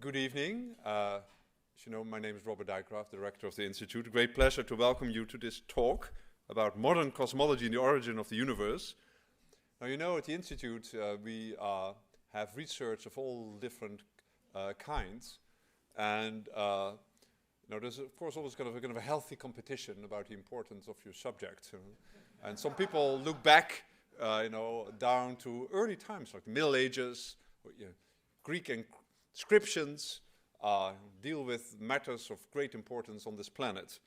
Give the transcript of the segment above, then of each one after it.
Good evening. As you know, my name is Robert Dijkgraaf, Director of the Institute. A great pleasure to welcome you to this talk about modern cosmology and the origin of the universe. Now, you know, at the Institute, we have research of all different kinds. And there's, of course, always kind of a healthy competition about the importance of your subject. And some people look back, down to early times, like the Middle Ages, or, Greek inscriptions, deal with matters of great importance on this planet.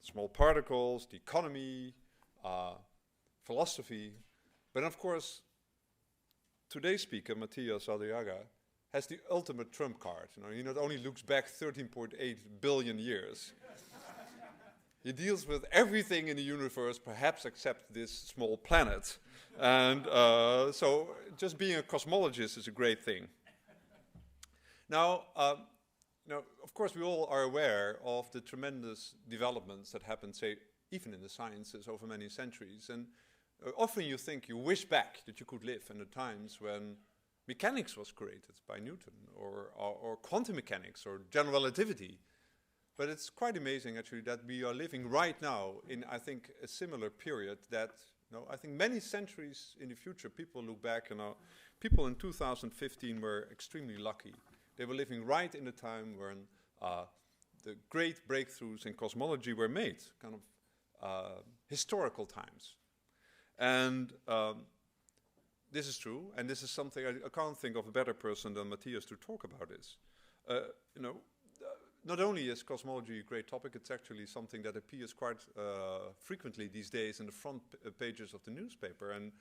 Small particles, the economy, philosophy. But of course, today's speaker, Matias Zaldarriaga, has the ultimate trump card. He not only looks back 13.8 billion years, he deals with everything in the universe, perhaps except this small planet. And so just being a cosmologist is a great thing. Now, of course, we all are aware of the tremendous developments that happened, say, even in the sciences over many centuries. And often you think, you wish back that you could live in the times when mechanics was created by Newton, or quantum mechanics, or general relativity. But it's quite amazing, actually, that we are living right now in, I think, a similar period that, I think many centuries in the future, people look back and people in 2015 were extremely lucky. They were living right in the time when the great breakthroughs in cosmology were made, kind of historical times. And this is true, and this is something I can't think of a better person than Matias to talk about this. Not only is cosmology a great topic, it's actually something that appears quite frequently these days in the front pages of the newspaper. And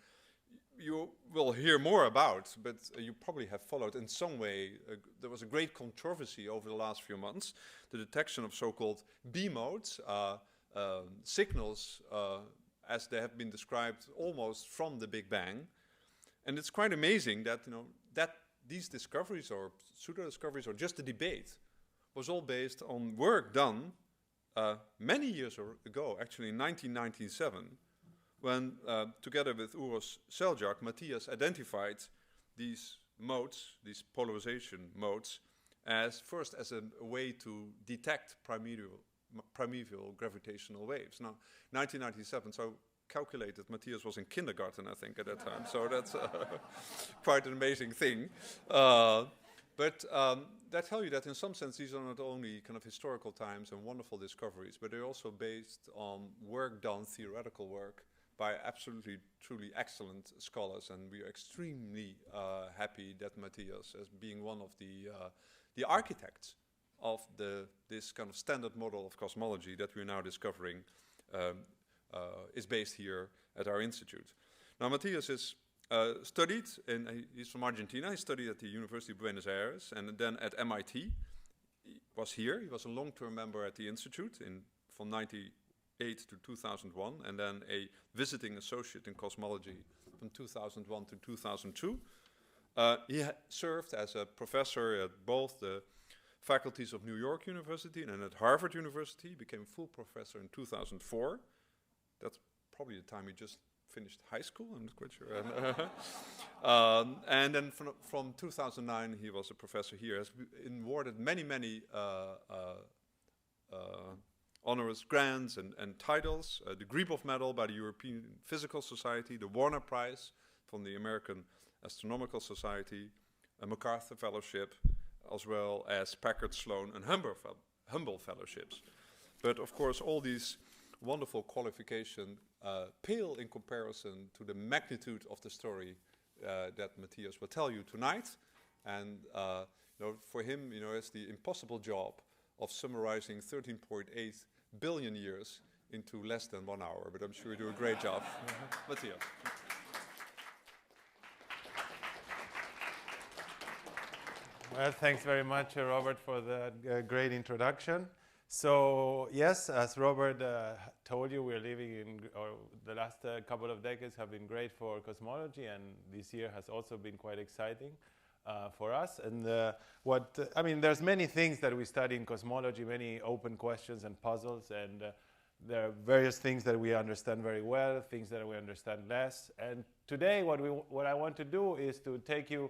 you will hear more about, but you probably have followed in some way. There was a great controversy over the last few months, the detection of so-called B modes, signals as they have been described almost from the Big Bang. And it's quite amazing that, that these discoveries or pseudo-discoveries or just the debate was all based on work done many years ago, actually in 1997, when, together with Matias Zaldarriaga, Matias identified these modes, these polarization modes, as a way to detect primeval gravitational waves. Now, 1997, so calculated, Matias was in kindergarten, I think, at that time. So that's quite an amazing thing. But that tells you that in some sense these are not only kind of historical times and wonderful discoveries, but they're also based on work done, theoretical work, by absolutely, truly excellent scholars. And we are extremely happy that Matias, as being one of the architects of this kind of standard model of cosmology that we're now discovering, is based here at our institute. Now, Matias is studied, he's from Argentina. He studied at the University of Buenos Aires and then at MIT. He was here. He was a long-term member at the Institute from 1998 to 2001, and then a visiting associate in cosmology from 2001 to 2002. He served as a professor at both the faculties of New York University and at Harvard University. He became full professor in 2004. That's probably the time he just finished high school, I'm not quite sure. And then from 2009, he was a professor here. Has awarded many honorous grants and titles. The Gribov Medal by the European Physical Society, the Warner Prize from the American Astronomical Society, a MacArthur Fellowship, as well as Packard, Sloan, and Humble Fellowships. But of course, all these wonderful qualifications pale in comparison to the magnitude of the story that Matias will tell you tonight. And for him, it's the impossible job of summarizing 13.8 billion years into less than 1 hour. But I'm sure you do a great job. Matias. Well, thanks very much, Robert, for that great introduction. So, yes, as Robert told you, we're living in, the last couple of decades have been great for cosmology, and this year has also been quite exciting for us. And there's many things that we study in cosmology, many open questions and puzzles, and there are various things that we understand very well, things that we understand less. And today, what I want to do is to take you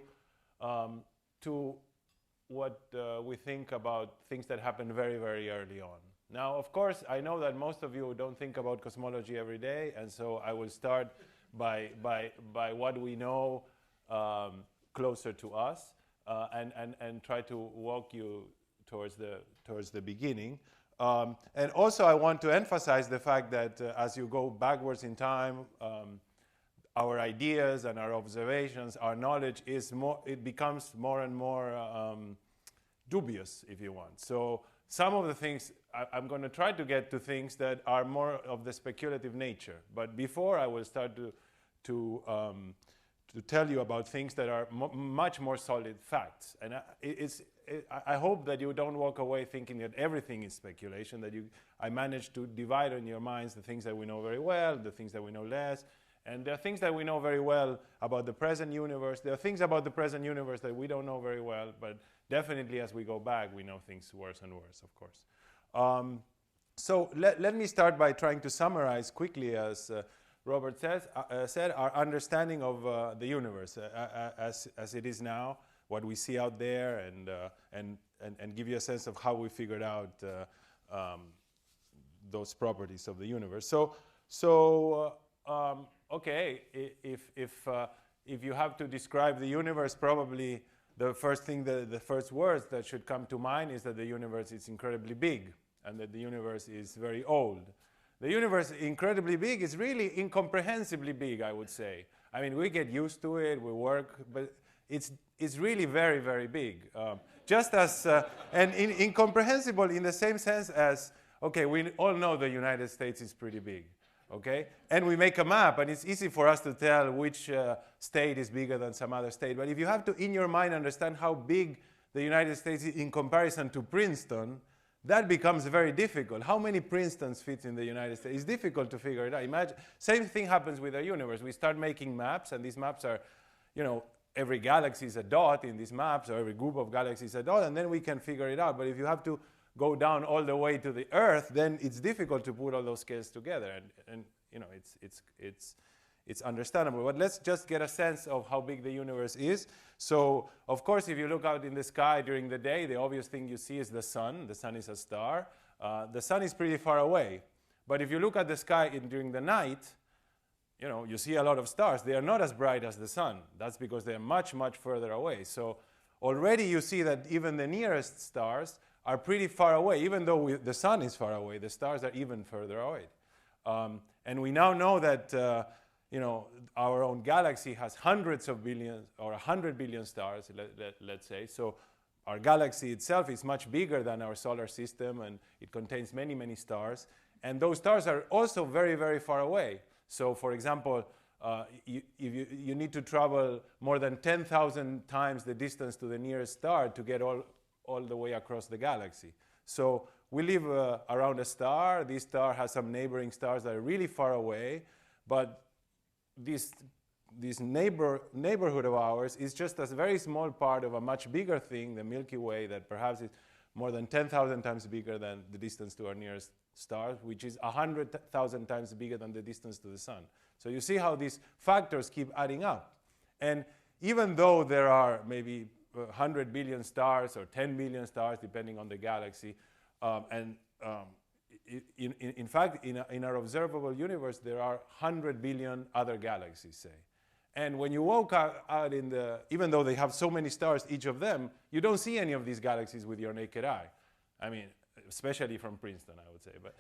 to we think about things that happen very, very early on. Now, of course, I know that most of you don't think about cosmology every day, and so I will start by what we know closer to us, and try to walk you towards the beginning. And also, I want to emphasize the fact that as you go backwards in time, our ideas and our observations, our knowledge it becomes more and more dubious, if you want. So some of the things, I'm going to try to get to things that are more of the speculative nature. But before I will start to tell you about things that are much more solid facts. And I hope that you don't walk away thinking that everything is speculation, that I managed to divide in your minds the things that we know very well, the things that we know less. And there are things that we know very well about the present universe. There are things about the present universe that we don't know very well, but definitely as we go back, we know things worse and worse, of course. So let me start by trying to summarize quickly, as Robert said, our understanding of the universe as it is now, what we see out there, and give you a sense of how we figured out those properties of the universe. Okay, if you have to describe the universe, probably the first words that should come to mind is that the universe is incredibly big and that the universe is very old. The universe incredibly big is really incomprehensibly big, I would say. I mean, we get used to it, we work, but it's really very, very big. Just as, and incomprehensible in the same sense as, okay, we all know the United States is pretty big. Okay? And we make a map, and it's easy for us to tell which state is bigger than some other state. But if you have to, in your mind, understand how big the United States is in comparison to Princeton, that becomes very difficult. How many Princetons fit in the United States? It's difficult to figure it out. Imagine, same thing happens with our universe. We start making maps, and these maps are, you know, every galaxy is a dot in these maps, or every group of galaxies is a dot, and then we can figure it out. But if you have to go down all the way to the Earth, then it's difficult to put all those scales together, and you know, it's understandable. But let's just get a sense of how big the universe is. So, of course, if you look out in the sky during the day, the obvious thing you see is the sun. The sun is a star. The sun is pretty far away. But if you look at the sky during the night, you know, you see a lot of stars. They are not as bright as the sun. That's because they are much, much further away. So already you see that even the nearest stars are pretty far away. Even though the sun is far away, the stars are even further away. And we now know that you know, our own galaxy has hundreds of billions, or 100 billion stars, let's say. So our galaxy itself is much bigger than our solar system, and it contains many, many stars. And those stars are also very, very far away. So, for example, you need to travel more than 10,000 times the distance to the nearest star to get all the way across the galaxy. So we live around a star. This star has some neighboring stars that are really far away, but this neighborhood of ours is just a very small part of a much bigger thing, the Milky Way, that perhaps is more than 10,000 times bigger than the distance to our nearest star, which is 100,000 times bigger than the distance to the sun. So you see how these factors keep adding up. And even though there are maybe 100 billion stars or 10 billion stars, depending on the galaxy, in fact, in our observable universe, there are 100 billion other galaxies, say. And when you walk out in the, even though they have so many stars, each of them, you don't see any of these galaxies with your naked eye. I mean, especially from Princeton, I would say. But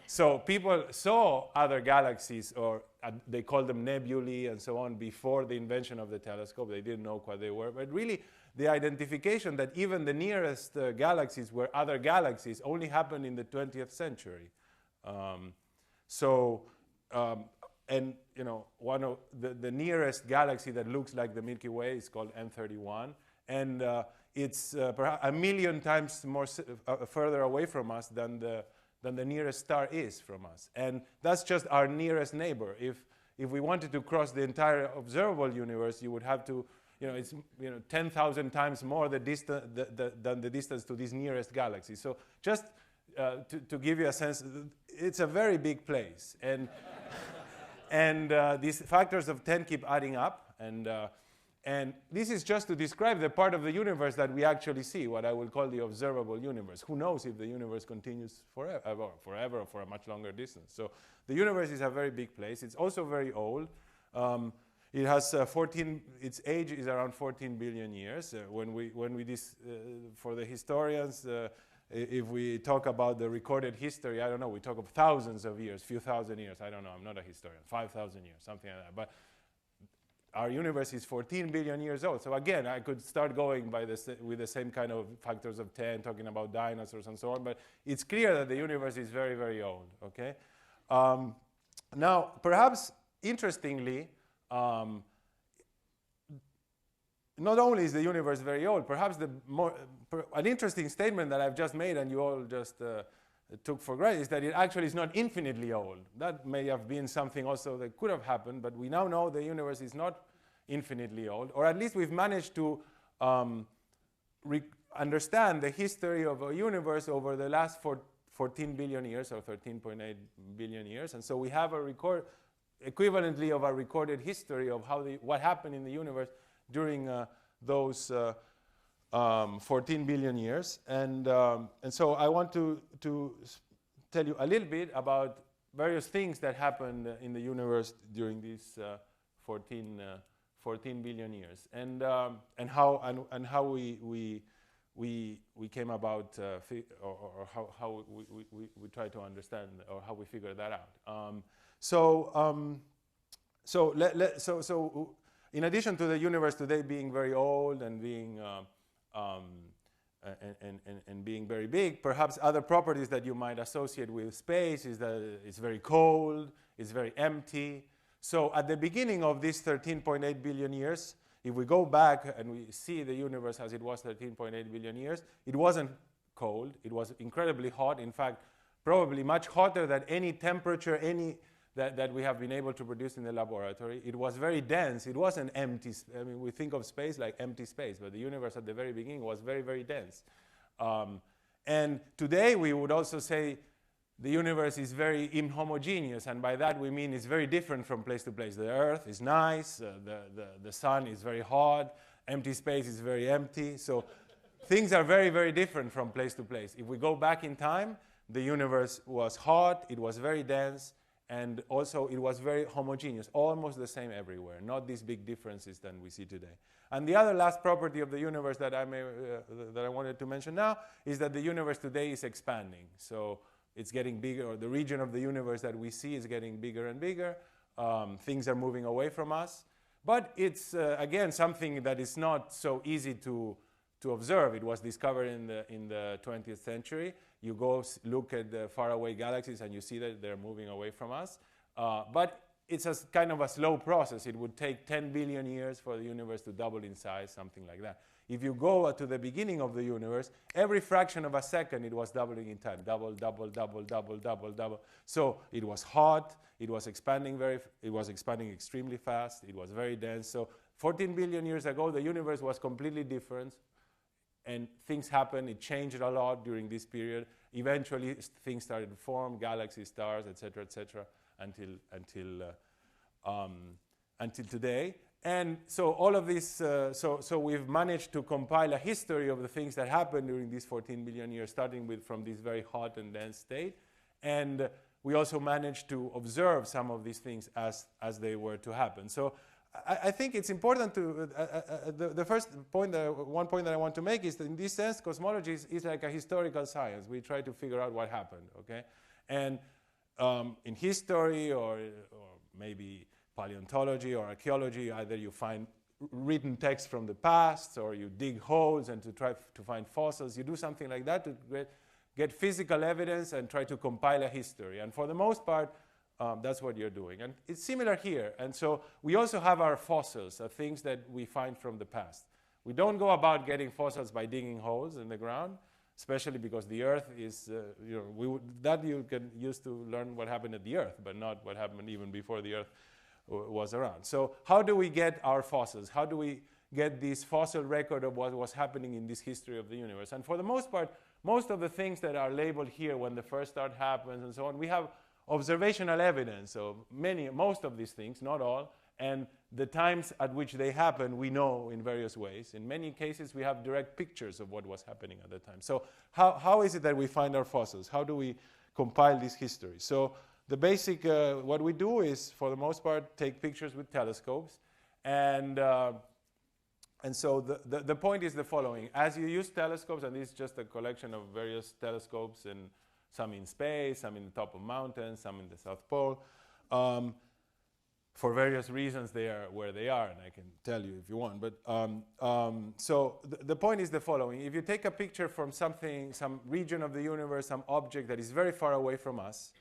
so people saw other galaxies, or they called them nebulae and so on, before the invention of the telescope. They didn't know what they were. But really, the identification that even the nearest galaxies were other galaxies only happened in the 20th century. And you know, one of the nearest galaxy that looks like the Milky Way is called M31, and it's perhaps 1 million times more further away from us than the nearest star is from us. And that's just our nearest neighbor. If we wanted to cross the entire observable universe, you would have to, you know, it's 10,000 times more than the distance to this nearest galaxy. So just to give you a sense, it's a very big place. And these factors of 10 keep adding up. And And this is just to describe the part of the universe that we actually see, what I will call the observable universe. Who knows if the universe continues forever or for a much longer distance. So the universe is a very big place. It's also very old. It has its age is around 14 billion years. For the historians, if we talk about the recorded history, I don't know, we talk of thousands of years, few thousand years, I don't know, I'm not a historian, 5,000 years, something like that. But our universe is 14 billion years old. So again, I could start going with the same kind of factors of 10, talking about dinosaurs and so on, but it's clear that the universe is very, very old, okay? Now, perhaps interestingly, not only is the universe very old, perhaps an interesting statement that I've just made and you all just took for granted is that it actually is not infinitely old. That may have been something also that could have happened, but we now know the universe is not infinitely old, or at least we've managed to understand the history of a universe over the last 14 billion years or 13.8 billion years. And so we have a equivalently of a recorded history of what happened in the universe during those 14 billion years. And so I want to tell you a little bit about various things that happened in the universe during these 14 billion years, and how we came about, or how we try to understand, or how we figure that out. So in addition to the universe today being very old and being and being very big, perhaps other properties that you might associate with space is that it's very cold, it's very empty. So at the beginning of these 13.8 billion years, if we go back and we see the universe as it was 13.8 billion years, it wasn't cold, it was incredibly hot. In fact, probably much hotter than any temperature that we have been able to produce in the laboratory. It was very dense. It wasn't empty. I mean, we think of space like empty space, but the universe at the very beginning was very, very dense. And today we would also say the universe is very inhomogeneous, and by that we mean it's very different from place to place. The Earth is nice, the sun is very hot, empty space is very empty. So things are very, very different from place to place. If we go back in time, the universe was hot, it was very dense, and also it was very homogeneous, almost the same everywhere, not these big differences than we see today. And the other last property of the universe that I wanted to mention now is that the universe today is expanding. So it's getting bigger, or the region of the universe that we see is getting bigger and bigger. Things are moving away from us. But it's, again, something that is not so easy to observe. It was discovered in the 20th century. You go look at the faraway galaxies and you see that they're moving away from us. But it's a kind of a slow process. It would take 10 billion years for the universe to double in size, something like that. If you go to the beginning of the universe, every fraction of a second it was doubling in time. Double, double, double, double, double, double. So it was hot, it was expanding extremely fast, it was very dense. So 14 billion years ago, the universe was completely different. And things happened, it changed a lot during this period. Eventually, things started to form, galaxies, stars, etc., until today. And so all of this, so we've managed to compile a history of the things that happened during these 14 billion years, starting from this very hot and dense state. And we also managed to observe some of these things as they were to happen. So I think it's important to, the first point, one point that I want to make is that in this sense, cosmology is like a historical science. We try to figure out what happened, okay? And in history or maybe paleontology or archaeology, either you find written text from the past or you dig holes and to try to find fossils. You do something like that to get physical evidence and try to compile a history. And for the most part, that's what you're doing. And it's similar here. And so we also have our fossils, things that we find from the past. We don't go about getting fossils by digging holes in the ground, especially because the Earth is, that you can use to learn what happened at the Earth, but not what happened even before the Earth was around. So how do we get our fossils? How do we get this fossil record of what was happening in this history of the universe? And for the most part, most of the things that are labeled here when the first start happens and so on, we have observational evidence of most of these things, not all, And the times at which they happen, we know in various ways. In many cases, we have direct pictures of what was happening at the time. So how is it that we find our fossils? How do we compile this history? So the basic, what we do is, for the most part, take pictures with telescopes. And so the point is the following. As you use telescopes, and this is just a collection of various telescopes, and some in space, some in the top of mountains, some in the South Pole. For various reasons, they are where they are, and I can tell you if you want. But so the point is the following. If you take a picture from something, some region of the universe, some object that is very far away from us,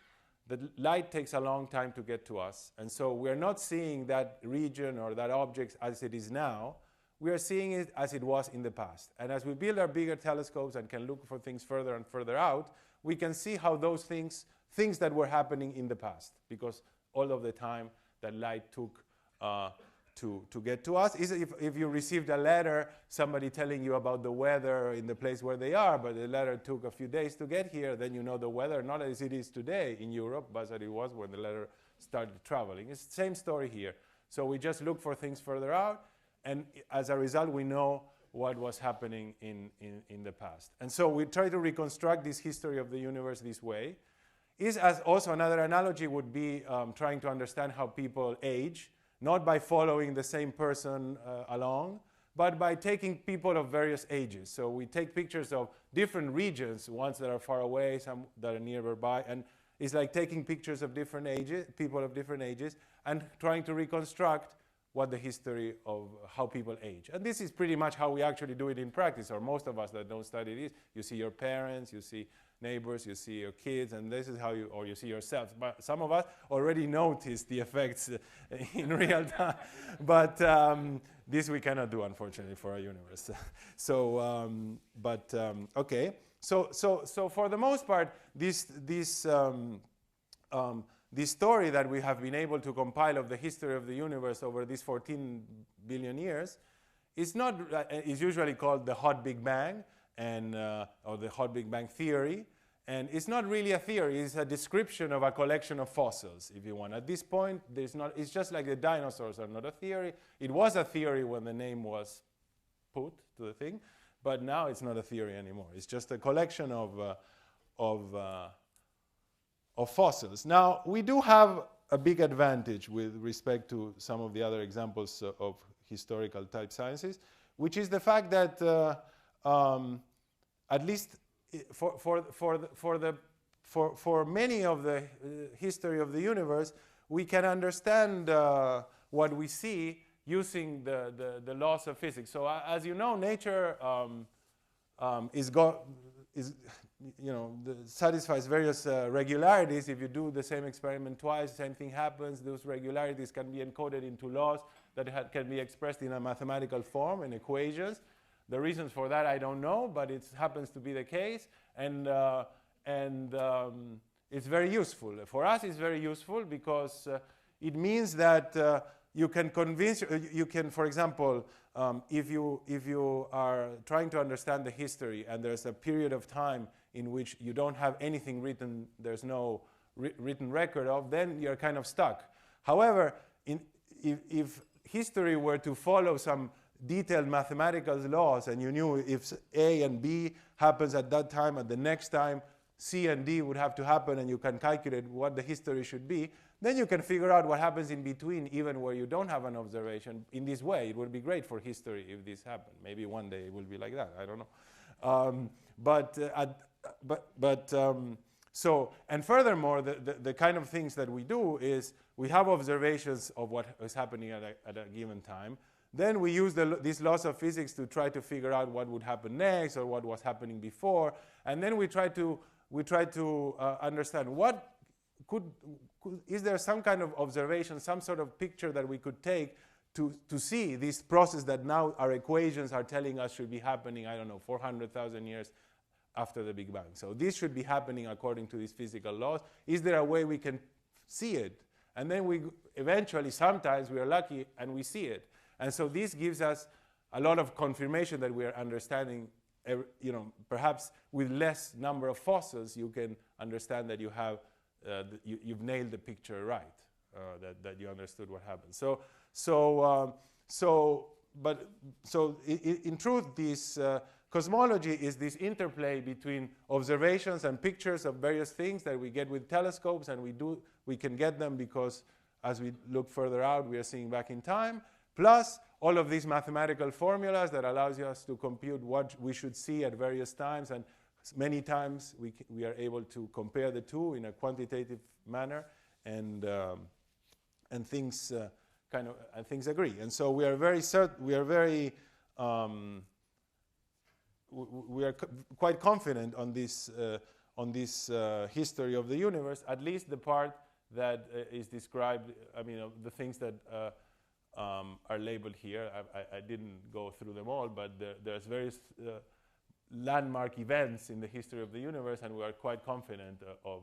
the light takes a long time to get to us. And so we're not seeing that region or that object as it is now. We are seeing it as it was in the past. And as we build our bigger telescopes and can look for things further and further out, we can see how those things that were happening in the past, because all of the time that light took to get to us. Is if you received a letter, somebody telling you about the weather in the place where they are, but the letter took a few days to get here, then you know the weather, not as it is today in Europe, but as it was when the letter started traveling. It's the same story here. So we just look for things further out, and as a result, we know what was happening in the past. And so we try to reconstruct this history of the universe this way. As also another analogy would be trying to understand how people age, not by following the same person along, but by taking people of various ages. So we take pictures of different regions, ones that are far away, some that are nearby, and it's like taking pictures of different ages, people of different ages, and trying to reconstruct what the history of how people age. And this is pretty much how we actually do it in practice, or most of us that don't study this. You see your parents, you see neighbors, you see your kids, and this is how you, or you see yourself. But some of us already notice the effects in real time. But this we cannot do, unfortunately, for our universe. So, okay. So for the most part, this story that we have been able to compile of the history of the universe over these 14 billion years is usually called the hot Big Bang, and or the hot Big Bang theory. And it's not really a theory, it's a description of a collection of fossils, if you want. At this point, it's just like the dinosaurs are not a theory. It was a theory when the name was put to the thing, but now it's not a theory anymore. It's just a collection of fossils. Now, we do have a big advantage with respect to some of the other examples of historical type sciences, which is the fact that at least for many of the history of the universe, we can understand what we see using the laws of physics. So as you know, nature satisfies various regularities. If you do the same experiment twice, the same thing happens. Those regularities can be encoded into laws that can be expressed in a mathematical form, in equations. The reasons for that I don't know, but it happens to be the case, and it's very useful. For us, it's very useful because it means that you can convince, for example, if you are trying to understand the history and there's a period of time in which you don't have anything written, there's no written record of, then you're kind of stuck. However, if history were to follow some detailed mathematical laws, and you knew if A and B happens at that time, at the next time C and D would have to happen, and you can calculate what the history should be, then you can figure out what happens in between, even where you don't have an observation. In this way, it would be great for history if this happened. Maybe one day it will be like that, I don't know. So, and furthermore, the kind of things that we do is we have observations of what is happening at a given time. Then we use these laws of physics to try to figure out what would happen next or what was happening before. And then we try to understand what is there some kind of observation, some sort of picture that we could take to see this process that now our equations are telling us should be happening, I don't know, 400,000 years after the Big Bang. So this should be happening according to these physical laws. Is there a way we can see it? And then we eventually, sometimes we are lucky and we see it. And so this gives us a lot of confirmation that we are understanding, perhaps with less number of fossils, you can understand that you have, you've nailed the picture right, that you understood what happened. So In truth, this cosmology is this interplay between observations and pictures of various things that we get with telescopes, and we can get them because as we look further out, we are seeing back in time, plus all of these mathematical formulas that allows us to compute what we should see at various times, and many times we are able to compare the two in a quantitative manner, and things things agree. And so we are very quite confident on this history of the universe, at least the part that is described. I mean, the things that are labeled here. I didn't go through them all, but there's various landmark events in the history of the universe, and we are quite confident of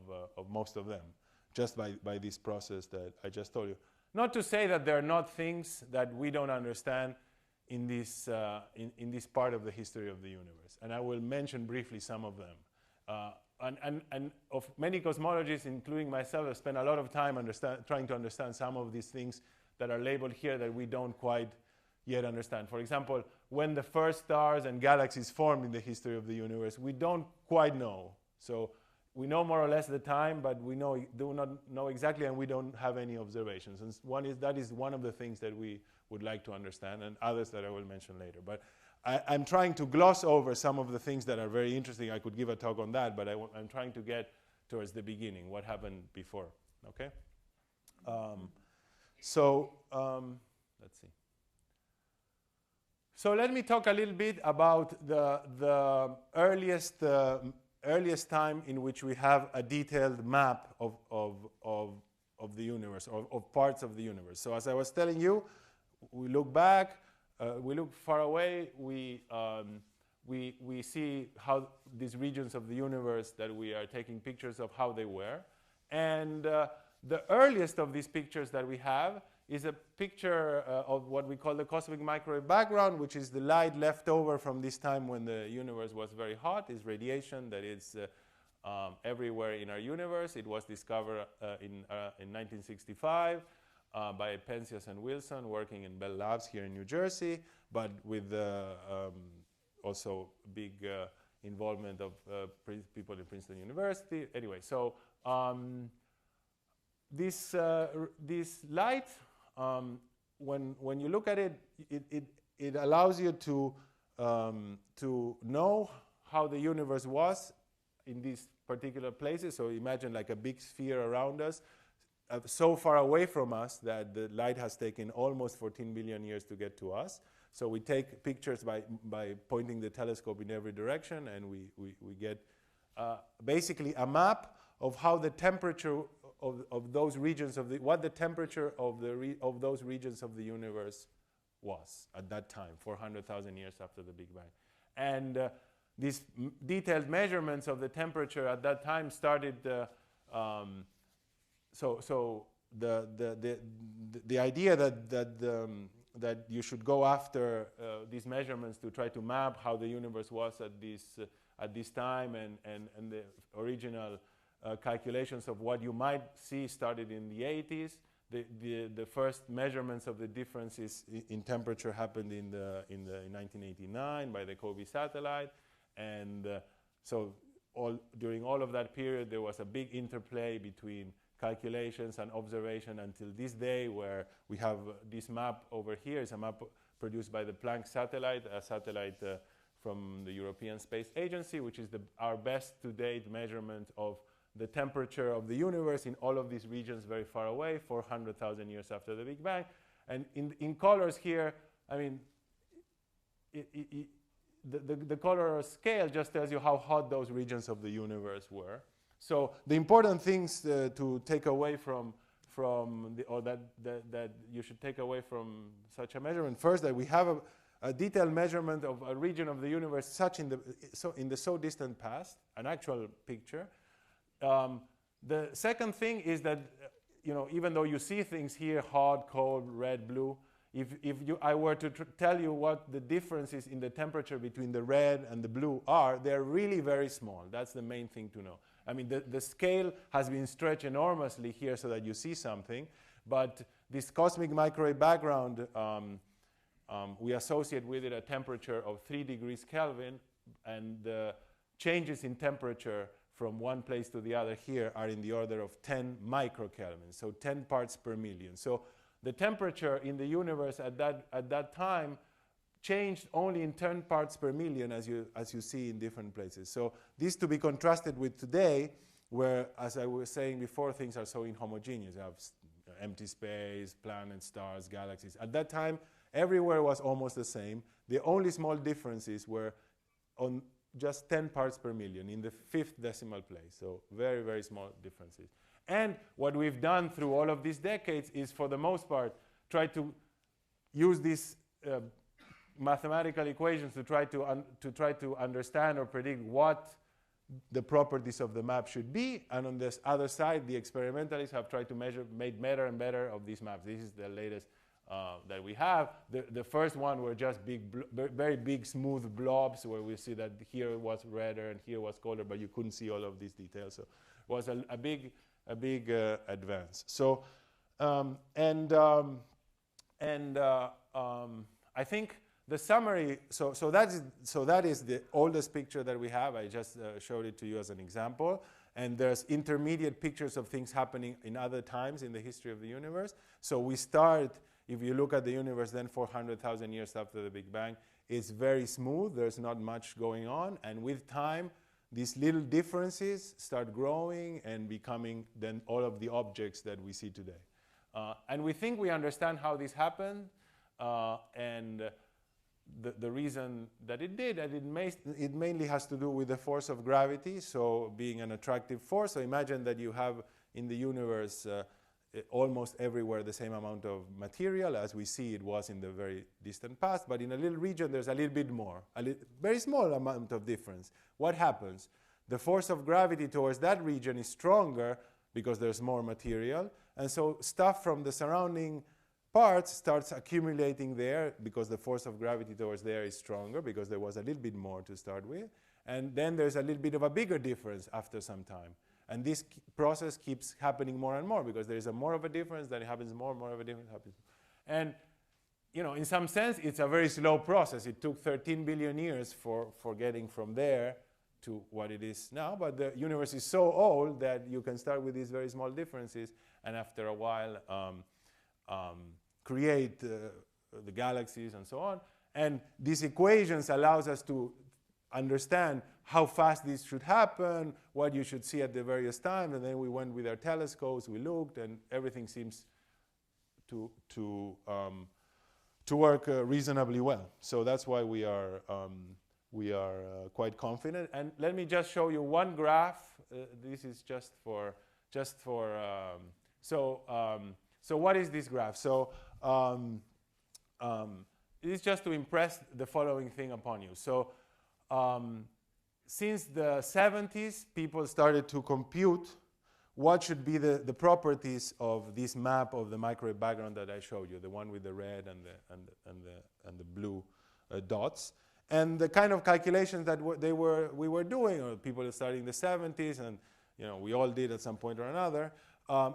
most of them, just by this process that I just told you. Not to say that there are not things that we don't understand in this part of the history of the universe, and I will mention briefly some of them. And of many cosmologists, including myself, have spent a lot of time trying to understand some of these things that are labeled here that we don't quite yet understand. For example, when the first stars and galaxies formed in the history of the universe, we don't quite know. So we know more or less the time, but we do not know exactly, and we don't have any observations. And that is one of the things that we would like to understand, and others that I will mention later. But I'm trying to gloss over some of the things that are very interesting. I could give a talk on that, but I'm trying to get towards the beginning, what happened before. Okay? Let's see. So let me talk a little bit about the earliest time in which we have a detailed map of the universe, or of parts of the universe. So as I was telling you, we look back, we look far away, we see how these regions of the universe that we are taking pictures of, how they were. And the earliest of these pictures that we have is a picture of what we call the cosmic microwave background, which is the light left over from this time when the universe was very hot. It's radiation that is everywhere in our universe. It was discovered in 1965 by Penzias and Wilson, working in Bell Labs here in New Jersey, but with also big involvement of people in Princeton University. Anyway, so this light, when you look at it, it allows you to know how the universe was in these particular places. So imagine like a big sphere around us, so far away from us that the light has taken almost 14 billion years to get to us. So we take pictures by pointing the telescope in every direction, and we get basically a map of how the temperature of those regions what the temperature of those regions of the universe was at that time, 400,000 years after the Big Bang. And these detailed measurements of the temperature at that time started. So the idea that you should go after these measurements to try to map how the universe was at this time, and the original calculations of what you might see started in the 80s. The first measurements of the differences in temperature happened in 1989 by the Kobe satellite, and so during all of that period there was a big interplay between calculations and observation until this day, where we have this map over here. Is a map produced by the Planck satellite, a satellite from the European Space Agency, which is our best to date measurement of the temperature of the universe in all of these regions very far away, 400,000 years after the Big Bang. And in colors here, I mean, the color scale just tells you how hot those regions of the universe were. So the important things to take away that you should take away from such a measurement, first, that we have a detailed measurement of a region of the universe in the so distant past, an actual picture. The second thing is that, even though you see things here, hot, cold, red, blue, if I were to tell you what the differences in the temperature between the red and the blue are, they're really very small. That's the main thing to know. I mean, the scale has been stretched enormously here so that you see something, But this cosmic microwave background, we associate with it a temperature of 3 degrees Kelvin, and the changes in temperature from one place to the other here are in the order of 10 microkelvin, so 10 parts per million. So the temperature in the universe at that time changed only in 10 parts per million, as you see in different places. So this to be contrasted with today, where, as I was saying before, things are so inhomogeneous. You have empty space, planets, stars, galaxies. At that time, everywhere was almost the same. The only small differences were on just 10 parts per million, in the 5th decimal place. So very, very small differences. And what we've done through all of these decades is, for the most part, try to use these mathematical equations to try to understand or predict what the properties of the map should be. And on this other side, the experimentalists have tried to make better and better of these maps. This is the latest that we have. The first one were just very big, smooth blobs, where we see that here it was redder and here was colder, but you couldn't see all of these details. So it was a big advance. So I think the summary. So that is the oldest picture that we have. I just showed it to you as an example. And there's intermediate pictures of things happening in other times in the history of the universe. So we start. If you look at the universe then 400,000 years after the Big Bang, it's very smooth. There's not much going on. And with time, these little differences start growing and becoming then all of the objects that we see today. And we think we understand how this happened. And the reason that it did, and it mainly has to do with the force of gravity, so being an attractive force. So imagine that you have in the universe almost everywhere the same amount of material as we see it was in the very distant past, but in a little region there's a little bit more, very small amount of difference. What happens? The force of gravity towards that region is stronger because there's more material, and so stuff from the surrounding parts starts accumulating there because the force of gravity towards there is stronger because there was a little bit more to start with, and then there's a little bit of a bigger difference after some time. And this process keeps happening more and more because there is more of a difference, then it happens more of a difference happens. And in some sense, it's a very slow process. It took 13 billion years for getting from there to what it is now. But the universe is so old that you can start with these very small differences, and after a while create the galaxies and so on. And these equations allows us to understand how fast this should happen, what you should see at the various times, and then we went with our telescopes, we looked, and everything seems to work reasonably well. So that's why we are quite confident. And let me just show you one graph. This is so what is this graph? So it is just to impress the following thing upon you. So since the 70s, people started to compute what should be the properties of this map of the microwave background that I showed you, the one with the red and the blue dots. And the kind of calculations that we were doing, or people starting in the 70s, and we all did at some point or another,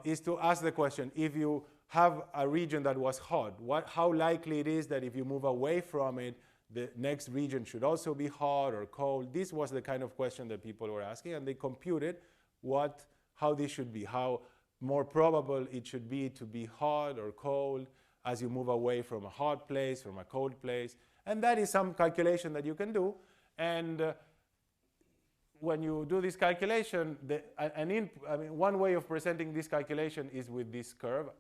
is to ask the question: if you have a region that was hot, how likely it is that if you move away from it, the next region should also be hot or cold? This was the kind of question that people were asking, and they computed how this should be, how more probable it should be to be hot or cold as you move away from a hot place, from a cold place. And that is some calculation that you can do. And when you do this calculation, one way of presenting this calculation is with this curve.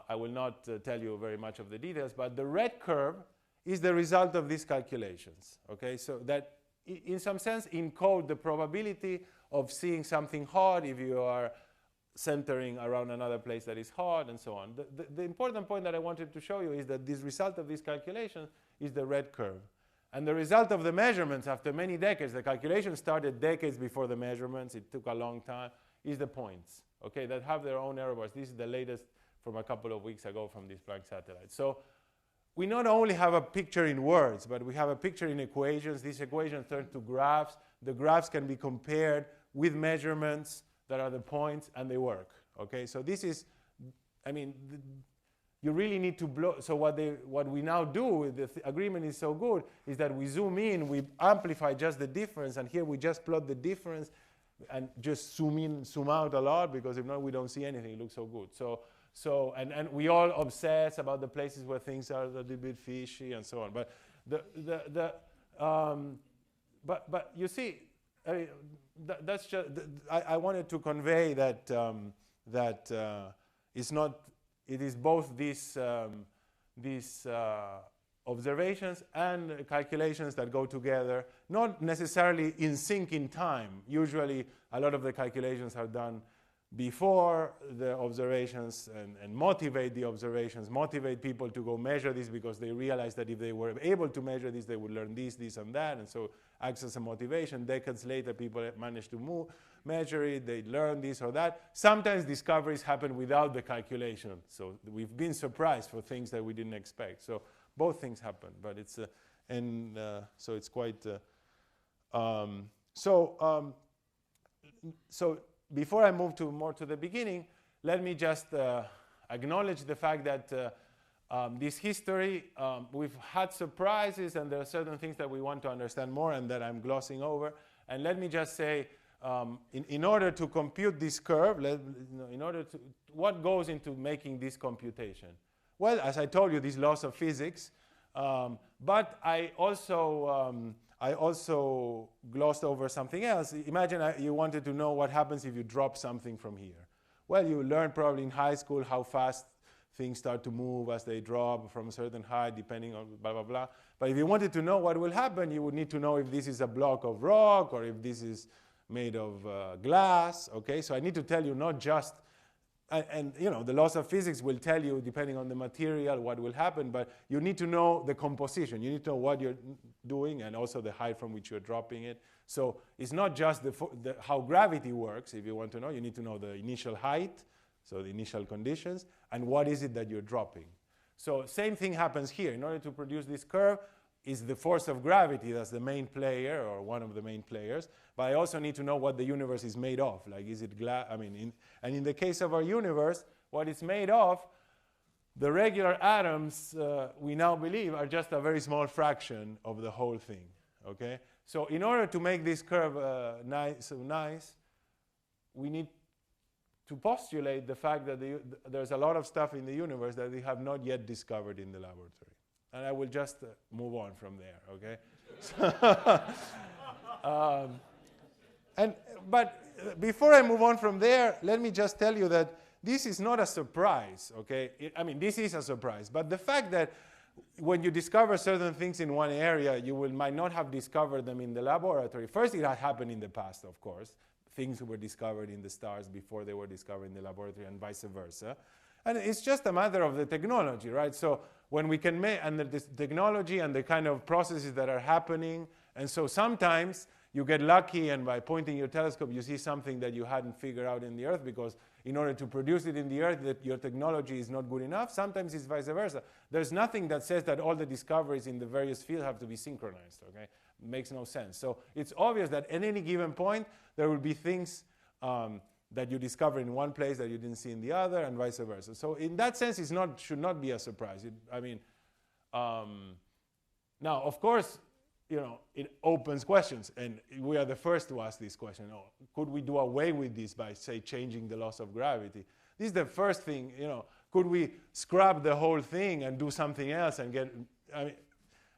I will not tell you very much of the details, but the red curve is the result of these calculations. Okay, so that in some sense encode the probability of seeing something hot if you are centering around another place that is hot, and so on. The important point that I wanted to show you is that this result of this calculation is the red curve. And the result of the measurements after many decades, the calculation started decades before the measurements, it took a long time, is the points, okay, that have their own error bars. This is the latest from a couple of weeks ago from this Planck satellite. So we not only have a picture in words, but we have a picture in equations. These equations turn to graphs. The graphs can be compared with measurements that are the points, and they work. Okay, so this is I mean, you really need to blow. So what we now do, the agreement is so good, is that we zoom in, we amplify just the difference, and here we just plot the difference and just zoom in, zoom out a lot, because if not, we don't see anything. It looks so good. And we all obsess about the places where things are a little bit fishy and so on. But but you see, that's just. I wanted to convey that it's not. It is both these observations and calculations that go together, not necessarily in sync in time. Usually, a lot of the calculations are done before the observations and motivate the observations, motivate people to go measure this, because they realize that if they were able to measure this, they would learn this, and that, and so acts as a motivation. Decades later, people manage to measure it, they learn this or that. Sometimes discoveries happen without the calculation, so we've been surprised for things that we didn't expect. So both things happen, but it's so it's quite so before I move more to the beginning, let me just acknowledge the fact that this history, we've had surprises, and there are certain things that we want to understand more and that I'm glossing over. And let me just say, in order to compute this curve, what goes into making this computation? Well, as I told you, these laws of physics, but I also glossed over something else. Imagine you wanted to know what happens if you drop something from here. Well, you learned probably in high school how fast things start to move as they drop from a certain height, depending on blah, blah, blah. But if you wanted to know what will happen, you would need to know if this is a block of rock or if this is made of glass, okay? So I need to tell you not just, and you know, the laws of physics will tell you, depending on the material, what will happen, but you need to know the composition. You need to know what you're doing and also the height from which you're dropping it. So it's not just how gravity works, if you want to know. You need to know the initial height, so the initial conditions, and what is it that you're dropping. So same thing happens here. In order to produce this curve, is the force of gravity that's the main player or one of the main players. But I also need to know what the universe is made of. Like, is it glass? I mean, and in the case of our universe, what it's made of, the regular atoms, we now believe, are just a very small fraction of the whole thing. Okay? So in order to make this curve nice, we need to postulate the fact that there's a lot of stuff in the universe that we have not yet discovered in the laboratory. And I will just move on from there, okay? But before I move on from there, let me just tell you that this is not a surprise, okay? I mean, this is a surprise. But the fact that when you discover certain things in one area, you might not have discovered them in the laboratory. First, it had happened in the past, of course. Things were discovered in the stars before they were discovered in the laboratory, and vice versa. And it's just a matter of the technology, right? So when we can make, and the technology and the kind of processes that are happening, and so sometimes you get lucky, and by pointing your telescope, you see something that you hadn't figured out in the Earth, because in order to produce it in the Earth, that your technology is not good enough. Sometimes it's vice versa. There's nothing that says that all the discoveries in the various fields have to be synchronized, okay? It makes no sense. So it's obvious that at any given point, there will be things that you discover in one place that you didn't see in the other, and vice versa. So in that sense, should not be a surprise. Now, of course, you know, it opens questions, and we are the first to ask this question. Oh, could we do away with this by, say, changing the laws of gravity? This is the first thing, you know. Could we scrap the whole thing and do something else and get, I mean,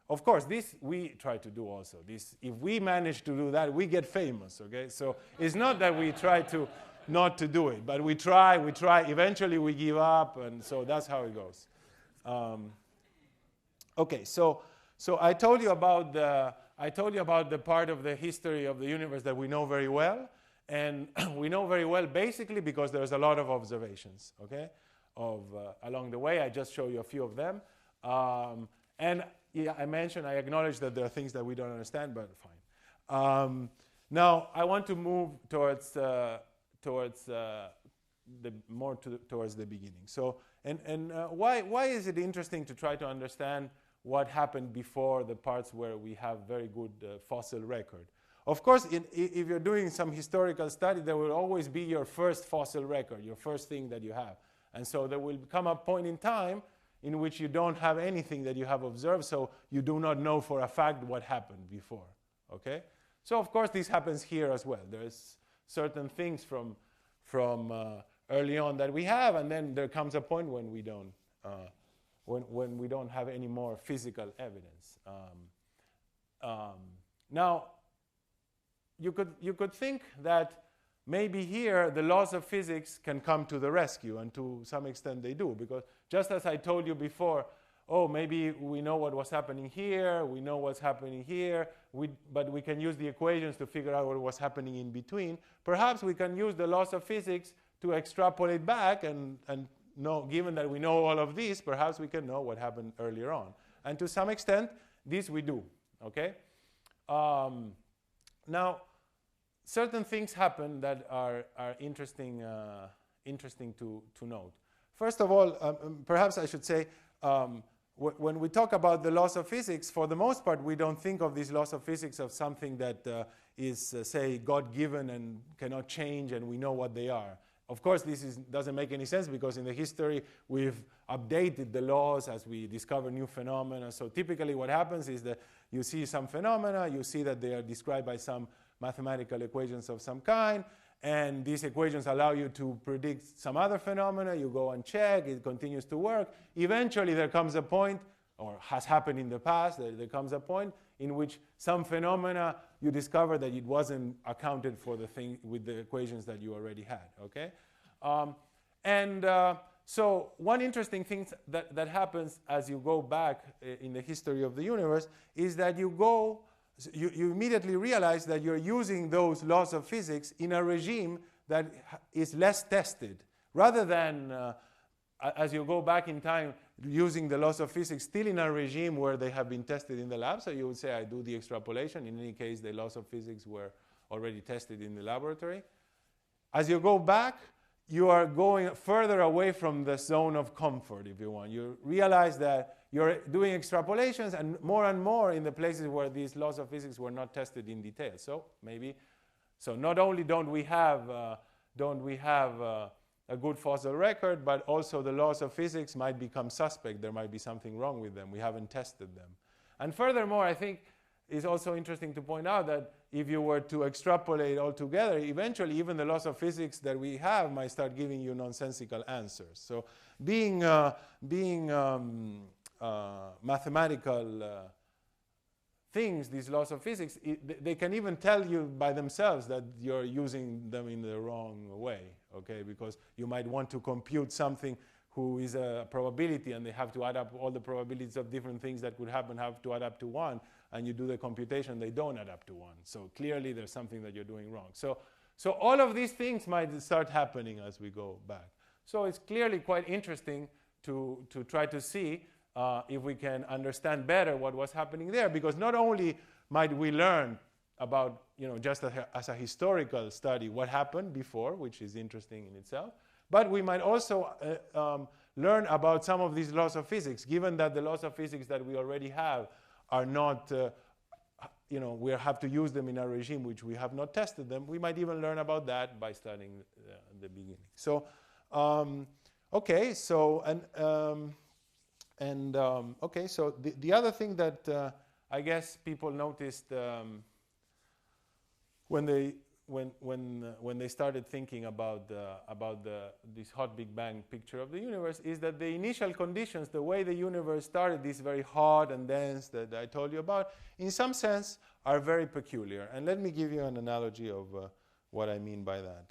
of course, this we try to do also. This, if we manage to do that, we get famous, okay? So it's not that we try to not to do it, but we try, eventually we give up, and so that's how it goes. Okay, so I told you about the part of the history of the universe that we know very well, and we know very well basically because there's a lot of observations, okay, along the way. I just show you a few of them, and yeah, I acknowledge that there are things that we don't understand, but fine. Now I want to move towards towards the beginning. So, why is it interesting to try to understand what happened before the parts where we have very good fossil record? Of course, if you're doing some historical study, there will always be your first fossil record, your first thing that you have. And so there will come a point in time in which you don't have anything that you have observed, so you do not know for a fact what happened before, okay? So of course this happens here as well. There's certain things from early on that we have, and then there comes a point when we don't, when we don't have any more physical evidence. Now, you could think that maybe here the laws of physics can come to the rescue, and to some extent they do, because just as I told you before, oh, maybe we know what was happening here, we know what's happening here, but we can use the equations to figure out what was happening in between. Perhaps we can use the laws of physics to extrapolate back and know, given that we know all of these, perhaps we can know what happened earlier on. And to some extent, this we do, okay? Now, certain things happen that are interesting to note. First of all, perhaps I should say, when we talk about the laws of physics, for the most part, we don't think of these laws of physics as something that is, say, God-given and cannot change, and we know what they are. Of course, this doesn't make any sense, because in the history, we've updated the laws as we discover new phenomena. So typically what happens is that you see some phenomena, you see that they are described by some mathematical equations of some kind, and these equations allow you to predict some other phenomena. You go and check, it continues to work. Eventually there comes a point, or has happened in the past, there comes a point in which some phenomena you discover that it wasn't accounted for the thing with the equations that you already had, okay? So one interesting thing that happens as you go back in the history of the universe is that you immediately realize that you're using those laws of physics in a regime that is less tested, rather than as you go back in time using the laws of physics still in a regime where they have been tested in the lab. So you would say, I do the extrapolation. In any case, the laws of physics were already tested in the laboratory. As you go back, you are going further away from the zone of comfort, if you want. You realize that you're doing extrapolations and more in the places where these laws of physics were not tested in detail. So not only don't we have a good fossil record, but also the laws of physics might become suspect. There might be something wrong with them. We haven't tested them. And furthermore, I think it's also interesting to point out that if you were to extrapolate altogether, eventually even the laws of physics that we have might start giving you nonsensical answers. So being mathematical things, these laws of physics, they can even tell you by themselves that you're using them in the wrong way, okay? Because you might want to compute something who is a probability, and they have to add up all the probabilities of different things that could happen, have to add up to 1, and you do the computation, they don't add up to 1. So clearly there's something that you're doing wrong. So all of these things might start happening as we go back. So it's clearly quite interesting to try to see if we can understand better what was happening there, because not only might we learn about, just as a historical study, what happened before, which is interesting in itself, but we might also learn about some of these laws of physics, given that the laws of physics that we already have are not, we have to use them in a regime which we have not tested them. We might even learn about that by studying the beginning. So, okay, so, okay, so the other thing that I guess people noticed when they started thinking about this hot Big Bang picture of the universe is that the initial conditions, the way the universe started, this very hot and dense that I told you about, in some sense are very peculiar. And let me give you an analogy of what I mean by that.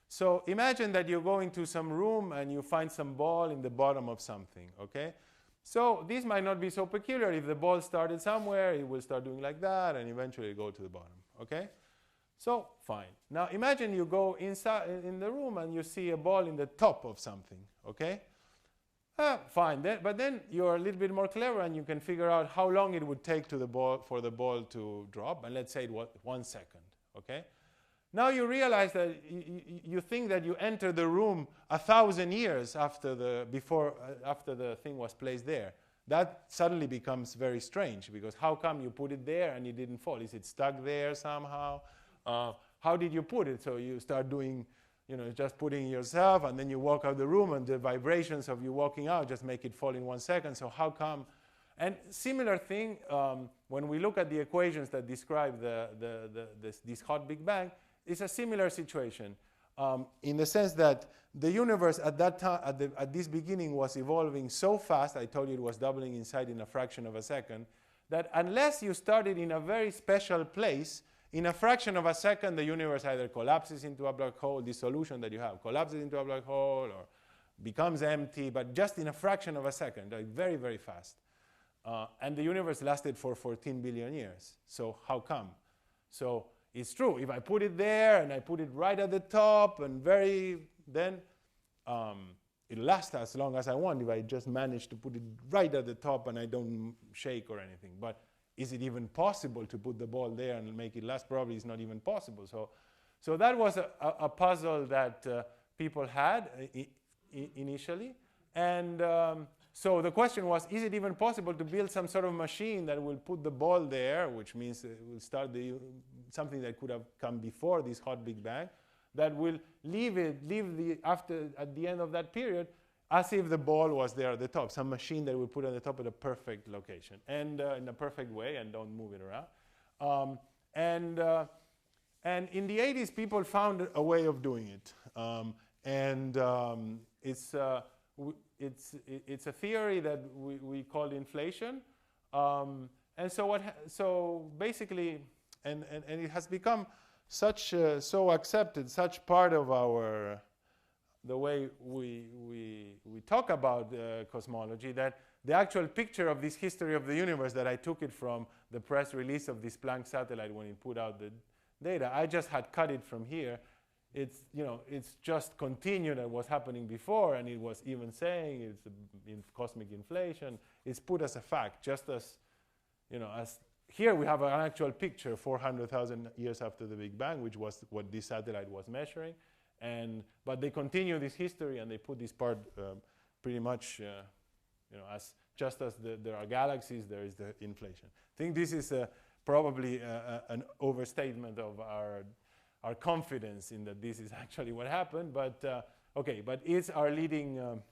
So imagine that you go into some room and you find some ball in the bottom of something, okay? So this might not be so peculiar. If the ball started somewhere, it will start doing like that and eventually go to the bottom, okay? So, fine. Now imagine you go inside in the room and you see a ball in the top of something, okay? Fine, but then you're a little bit more clever and you can figure out how long it would take for the ball to drop, and let's say it was 1 second, okay? Now you realize that you think that you entered the room 1,000 years after the thing was placed there. That suddenly becomes very strange, because how come you put it there and it didn't fall? Is it stuck there somehow? How did you put it? So you start doing you know, just putting yourself, and then you walk out the room, and the vibrations of you walking out just make it fall in 1 second. So how come? And similar thing, when we look at the equations that describe this hot Big Bang, it's a similar situation in the sense that the universe at that time, at this beginning, was evolving so fast. I told you it was doubling in size in a fraction of a second, that unless you started in a very special place, in a fraction of a second, the universe either collapses into a black hole, this solution that you have collapses into a black hole, or becomes empty, but just in a fraction of a second, like very, very fast. And the universe lasted for 14 billion years. So how come? So it's true. If I put it there and I put it right at the top and then it'll last as long as I want if I just manage to put it right at the top and I don't shake or anything. But is it even possible to put the ball there and make it last? Probably it's not even possible. So that was a puzzle that people had initially. And so the question was, is it even possible to build some sort of machine that will put the ball there, which means it will start something that could have come before this hot Big Bang, that will at the end of that period as if the ball was there at the top, some machine that will put it at the top at a perfect location and in a perfect way and don't move it around. And in the 80s, people found a way of doing it. It's a theory that we call inflation. And so basically, and it has become so accepted, such part of the way we talk about cosmology, that the actual picture of this history of the universe that I took it from the press release of this Planck satellite when it put out the data, I just had cut it from here. It's, you know, it's just continued at what's happening before, and it was even saying it's in cosmic inflation. It's put as a fact, just as, you know, as here we have an actual picture 400,000 years after the Big Bang, which was what this satellite was measuring. But they continue this history, and they put this part pretty much, you know, as just as there are galaxies, there is the inflation. I think this is probably an overstatement of our confidence in that this is actually what happened. But okay, but it's our leading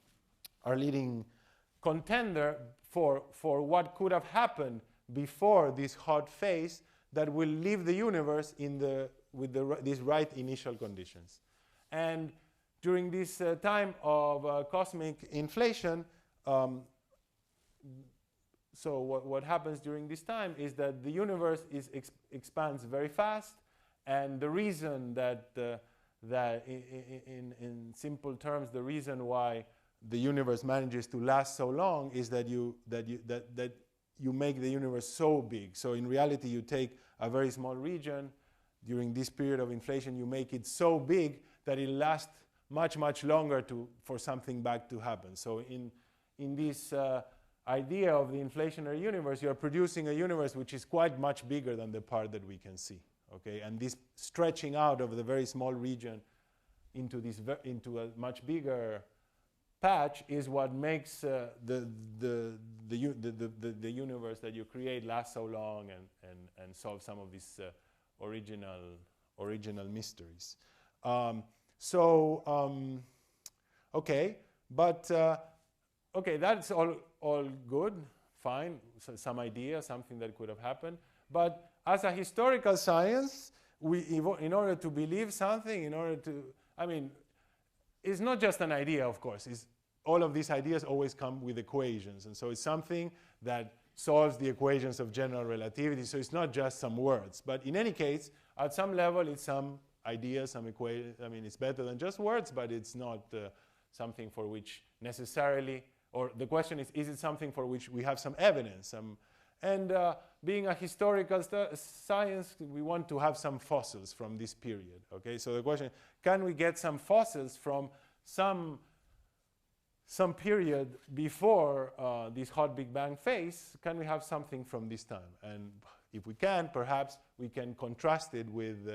contender for what could have happened before this hot phase that will leave the universe with these right initial conditions. And during this time of cosmic inflation, so what happens during this time is that the universe expands very fast, and the reason that in simple terms, the reason why the universe manages to last so long is that you make the universe so big. So in reality, you take a very small region during this period of inflation, you make it so big that it lasts much, much longer for something bad to happen. So in this idea of the inflationary universe, you're producing a universe which is quite much bigger than the part that we can see. Okay, and this stretching out of the very small region into a much bigger patch is what makes the universe that you create last so long and solve some of these original mysteries. Okay, but okay, that's all good, fine. So some idea, something that could have happened, but as a historical science, in order to believe something, I mean, it's not just an idea, of course. All of these ideas always come with equations. And so it's something that solves the equations of general relativity. So it's not just some words. But in any case, at some level, it's some ideas, some equations. I mean, it's better than just words, but it's not something for which necessarily, or the question is it something for which we have some evidence? Being a historical science, we want to have some fossils from this period. Okay, so the question: can we get some fossils from some period before this hot Big Bang phase? Can we have something from this time? And if we can, perhaps we can contrast it with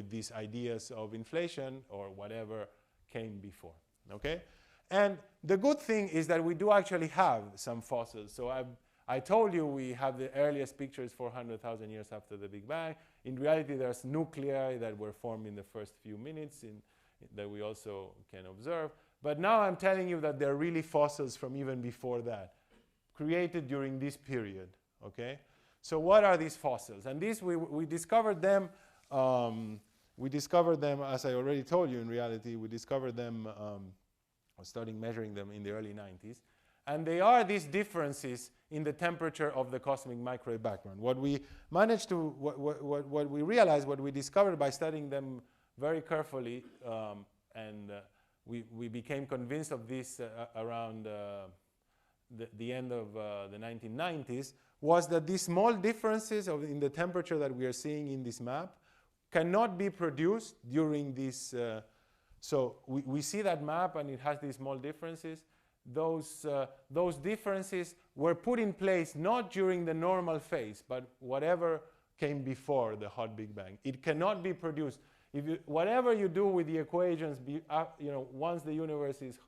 these ideas of inflation or whatever came before. Okay, and the good thing is that we do actually have some fossils. So I told you we have the earliest pictures 400,000 years after the Big Bang. In reality, there's nuclei that were formed in the first few minutes that we also can observe. But now I'm telling you that they're really fossils from even before that, created during this period, okay? So what are these fossils? And these, we discovered them, as I already told you, in reality, we discovered them, starting measuring them in the early 90s. And they are these differences in the temperature of the cosmic microwave background. What we managed to, what we realized, what we discovered by studying them very carefully, we became convinced of this around the end of the 1990s, was that these small differences in the temperature that we are seeing in this map cannot be produced during this. So we see that map and it has these small differences. Those differences were put in place not during the normal phase, but whatever came before the hot Big Bang. It cannot be produced. Whatever you do with the equations, once the universe is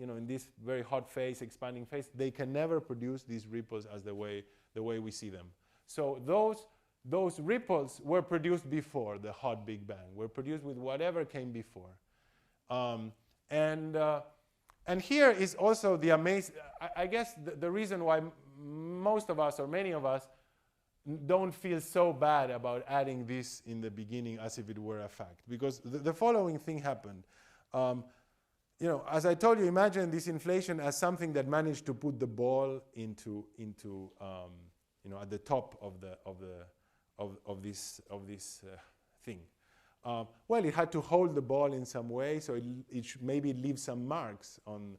in this very hot phase, expanding phase, they can never produce these ripples as the way we see them. So those ripples were produced before the hot Big Bang, were produced with whatever came before. And here is also the amazing, I guess the reason why most of us, or many of us, don't feel so bad about adding this in the beginning as if it were a fact. Because the following thing happened. As I told you, imagine this inflation as something that managed to put the ball into at the top of this thing. Well, it had to hold the ball in some way, so it should maybe leave some marks on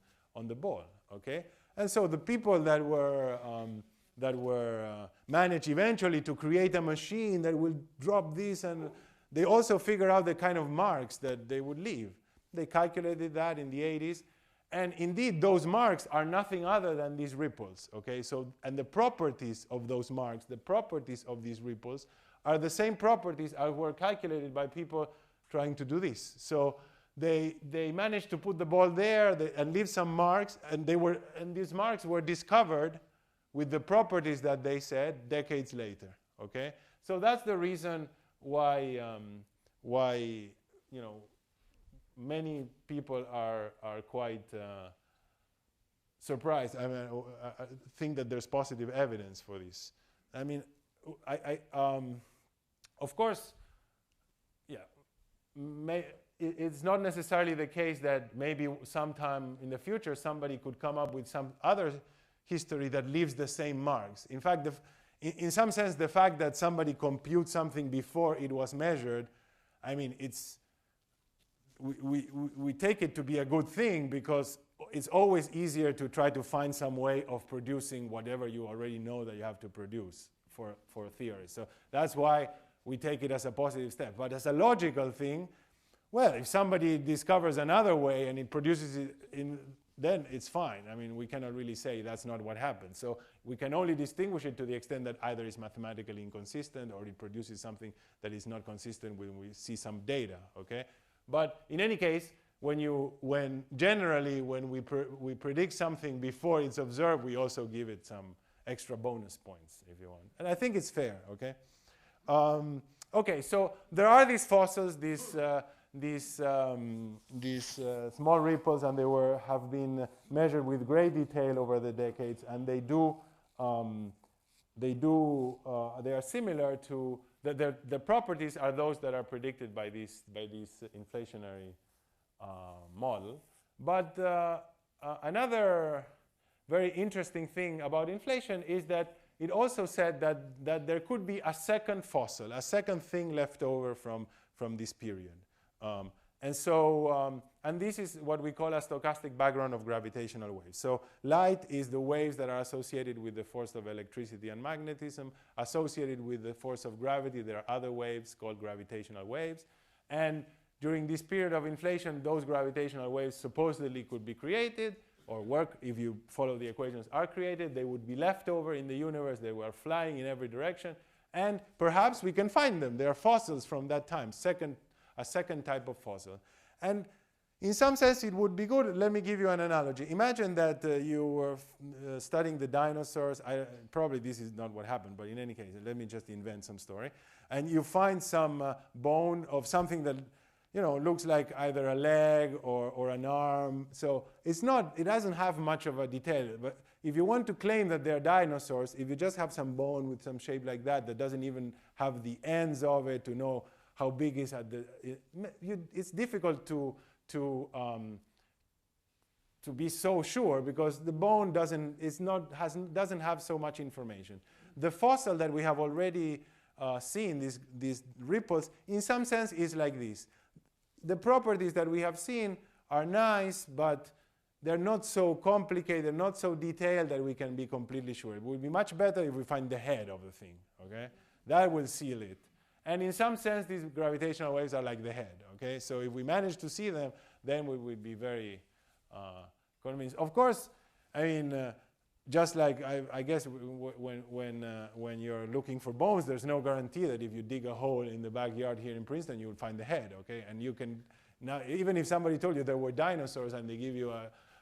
the ball. Okay, and so the people that were managed eventually to create a machine that will drop this, and they also figure out the kind of marks that they would leave. They calculated that in the 80s, and indeed those marks are nothing other than these ripples. Okay, so and the properties of those marks, the properties of these ripples, are the same properties as were calculated by people trying to do this. So they managed to put the ball there and leave some marks, and these marks were discovered with the properties that they said decades later. Okay, so that's the reason why many people are quite surprised. I mean, I think that there's positive evidence for this. I mean, of course, yeah, it's not necessarily the case that maybe sometime in the future somebody could come up with some other history that leaves the same marks. In fact, in some sense, the fact that somebody computes something before it was measured, I mean, we take it to be a good thing, because it's always easier to try to find some way of producing whatever you already know that you have to produce for theory. So that's why we take it as a positive step. But as a logical thing, well, if somebody discovers another way and it produces it then it's fine. I mean, we cannot really say that's not what happened. So we can only distinguish it to the extent that either it's mathematically inconsistent or it produces something that is not consistent when we see some data, okay? But in any case, when generally we predict something before it's observed, we also give it some extra bonus points, if you want. And I think it's fair, okay? Okay, so there are these fossils, these small ripples, and have been measured with great detail over the decades, and they are similar to the properties are those that are predicted by this inflationary model. But another very interesting thing about inflation is that it also said that there could be a second fossil, a second thing left over from this period. And this is what we call a stochastic background of gravitational waves. So light is the waves that are associated with the force of electricity and magnetism. Associated with the force of gravity, there are other waves called gravitational waves. And during this period of inflation, those gravitational waves supposedly could be created, or work, if you follow the equations, are created. They would be left over in the universe. They were flying in every direction. And perhaps we can find them. They are fossils from that time, a second type of fossil. And in some sense, it would be good. Let me give you an analogy. Imagine that you were studying the dinosaurs. Probably this is not what happened, but in any case, let me just invent some story. And you find some bone of something that looks like either a leg or an arm. So it doesn't have much of a detail. But if you want to claim that they're dinosaurs, if you just have some bone with some shape like that doesn't even have the ends of it to know how big is it's difficult to be so sure, because the bone doesn't have so much information. The fossil that we have already seen, these ripples, in some sense is like this. The properties that we have seen are nice, but they're not so complicated, not so detailed that we can be completely sure. It would be much better if we find the head of the thing, okay? That will seal it. And in some sense, these gravitational waves are like the head, okay? So if we manage to see them, then we would be very convinced. Of course, I mean, just like I guess when you're looking for bones, there's no guarantee that if you dig a hole in the backyard here in Princeton, you'll find the head, okay? And you can, now, even if somebody told you there were dinosaurs and they give you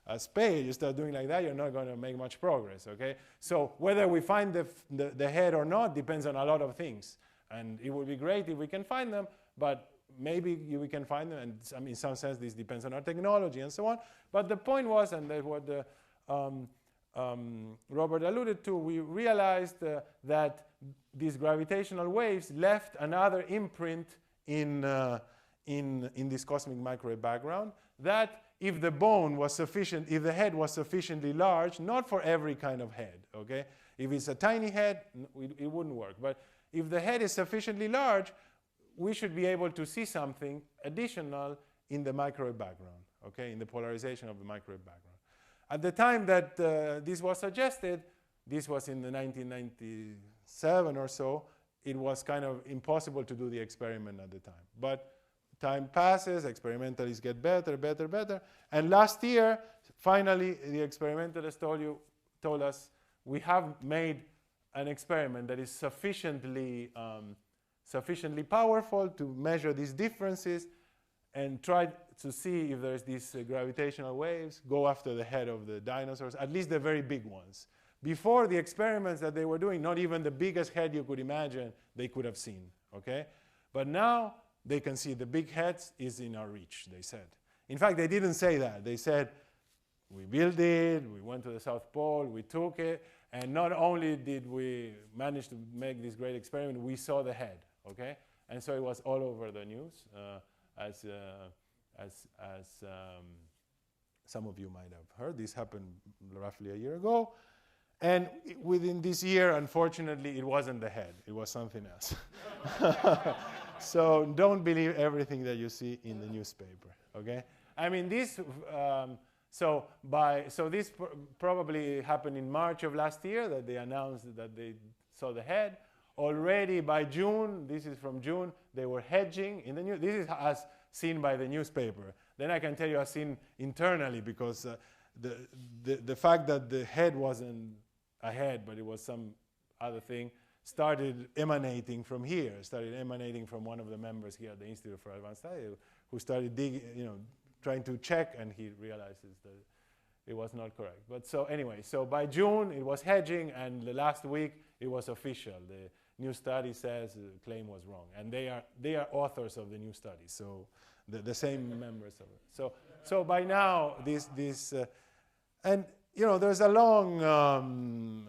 a spade, you start doing like that, you're not going to make much progress, okay? So whether we find the head or not depends on a lot of things. And it would be great if we can find them, but maybe we can find them, and in some sense this depends on our technology and so on. But the point was, and that's what Robert alluded to, we realized that these gravitational waves left another imprint in this cosmic microwave background, that if the bone was sufficient, if the head was sufficiently large, not for every kind of head, okay? If it's a tiny head, it wouldn't work. But if the head is sufficiently large, we should be able to see something additional in the microwave background, okay, in the polarization of the microwave background. At the time that this was suggested, this was in the 1997 or so, it was kind of impossible to do the experiment at the time. But time passes, experimentalists get better, better, better. And last year, finally, the experimentalists told us, we have made an experiment that is sufficiently powerful to measure these differences and try to see if there's these gravitational waves, go after the head of the dinosaurs, at least the very big ones. Before the experiments that they were doing, not even the biggest head you could imagine they could have seen, okay? But now they can see the big heads is in our reach, they said. In fact, they didn't say that. They said, we built it, we went to the South Pole, we took it, and not only did we manage to make this great experiment, we saw the head, okay? And so it was all over the news, as some of you might have heard. This happened roughly a year ago. And within this year, unfortunately, it wasn't the head. It was something else. So don't believe everything that you see in the newspaper, okay? I mean, this, this probably happened in March of last year, that they announced that they saw the head. Already by June, this is from June, they were hedging in the news. This is as seen by the newspaper. Then I can tell you as seen internally, because the fact that the head wasn't a head, but it was some other thing, started emanating from here, started emanating from one of the members here at the Institute for Advanced Study, who started digging, trying to check, and he realizes that it was not correct. But so anyway, so by June it was hedging, and the last week it was official. The new study says the claim was wrong, and they are authors of the new study, so the same members of it. So by now and there's a long.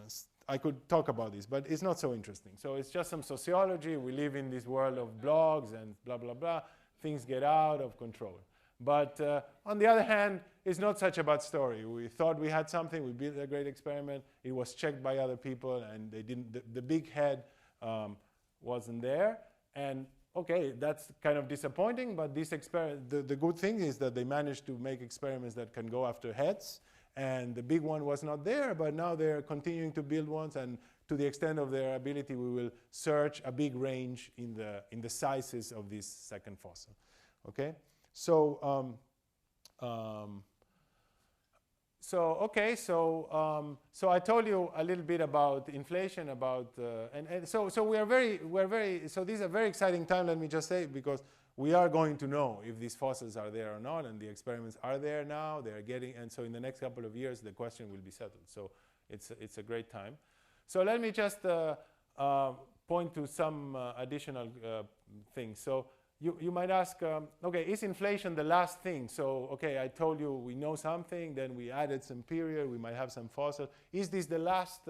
I could talk about this, but it's not so interesting. So it's just some sociology. We live in this world of blogs and blah, blah, blah. Things get out of control. But on the other hand, it's not such a bad story. We thought we had something. We built a great experiment. It was checked by other people, and they didn't. The big head wasn't there. And okay, that's kind of disappointing. But this the good thing is that they managed to make experiments that can go after heads. And the big one was not there, but now they're continuing to build ones, and to the extent of their ability, we will search a big range in the sizes of this second fossil. Okay, so so I told you a little bit about inflation, about so we're very so these are very exciting time. Let me just say, because we are going to know if these fossils are there or not, and the experiments are there now. They are getting, and so in the next couple of years, the question will be settled. So it's a great time. So let me just point to some additional things. So you might ask, okay, is inflation the last thing? So, okay, I told you we know something, then we added some period, we might have some fossil. Is this the last?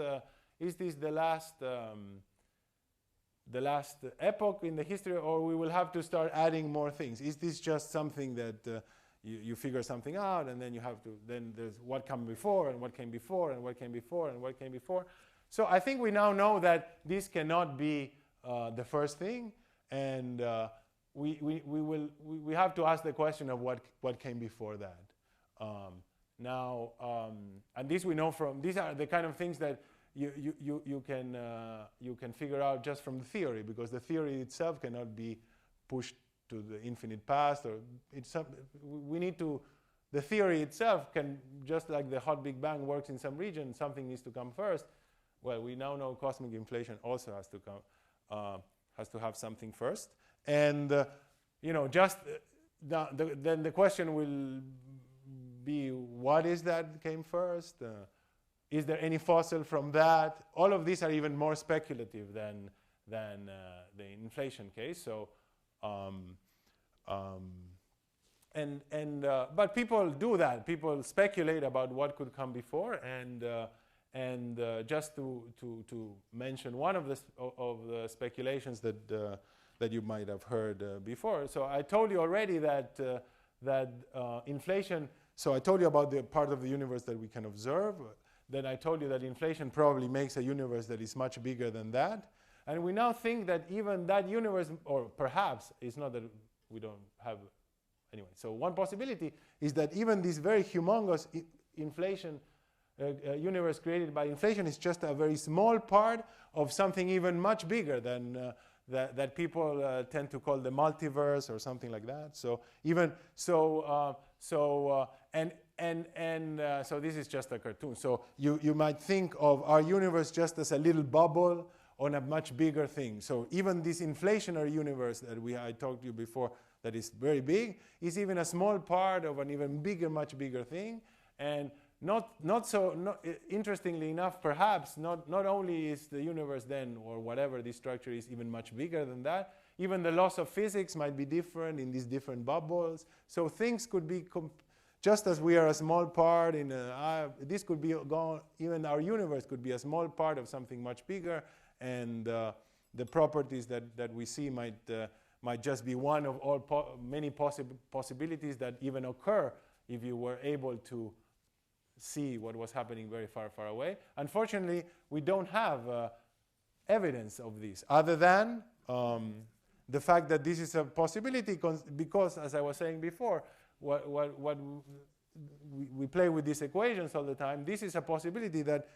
The last epoch in the history, or we will have to start adding more things? Is this just something that you figure something out, and then you have to, then there's what came before, and what came before, and what came before, and what came before? So I think we now know that this cannot be the first thing, and we have to ask the question of what came before that. And this we know from, these are the kind of things that you can figure out just from the theory, because the theory itself cannot be pushed to the infinite past, or we need to, the theory itself can, just like the hot Big Bang works in some region, something needs to come first. Well, we now know cosmic inflation also has to come, has to have something first, and just then the question will be, what is that came first? Is there any fossil from that? All of these are even more speculative than the inflation case. So, but people do that. People speculate about what could come before, and just to mention one of the speculations that you might have heard before. So I told you already that inflation. So I told you about the part of the universe that we can observe. Then I told you that inflation probably makes a universe that is much bigger than that. And we now think that even that universe, or perhaps, it's not that we don't have, anyway. So one possibility is that even this very humongous inflation universe created by inflation is just a very small part of something even much bigger than that people tend to call the multiverse or something like that. So even so this is just a cartoon. So you might think of our universe just as a little bubble on a much bigger thing. So even this inflationary universe that I talked to you before, that is very big, is even a small part of an even bigger, much bigger thing. And interestingly enough, perhaps not only is the universe then, or whatever this structure is, even much bigger than that, even the laws of physics might be different in these different bubbles. So things could be, just as we are a small part in this could be gone, even our universe could be a small part of something much bigger, and the properties that we see might just be one of many possibilities that even occur if you were able to see what was happening very far, far away. Unfortunately, we don't have evidence of this, other than the fact that this is a possibility, because, as I was saying before, we play with these equations all the time. This is a possibility that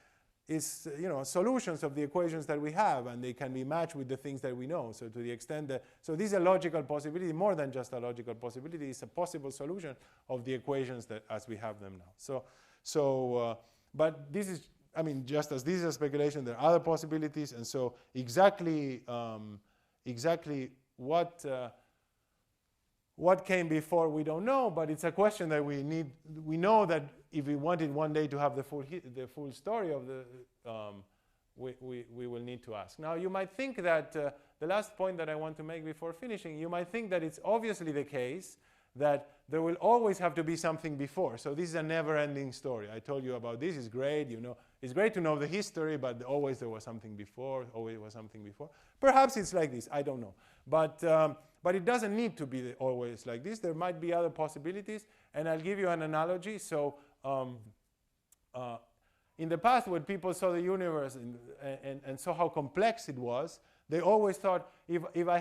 is, solutions of the equations that we have, and they can be matched with the things that we know. So to the extent that, so this is a logical possibility, more than just a logical possibility. It's a possible solution of the equations that as we have them now. But this is, just as this is a speculation, there are other possibilities, and so exactly what came before, we don't know, but it's a question that we need. We know that if we wanted one day to have the full story of we will need to ask. Now, you might think that the last point that I want to make before finishing, you might think that it's obviously the case that there will always have to be something before. So this is a never-ending story. I told you about this. It's great, It's great to know the history, but always there was something before. Always was something before. Perhaps it's like this. I don't know. But it doesn't need to be always like this. There might be other possibilities, and I'll give you an analogy. So in the past, when people saw the universe and saw how complex it was, they always thought, if I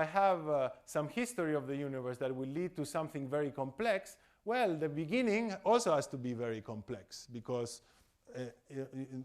have some history of the universe that will lead to something very complex, well, the beginning also has to be very complex, because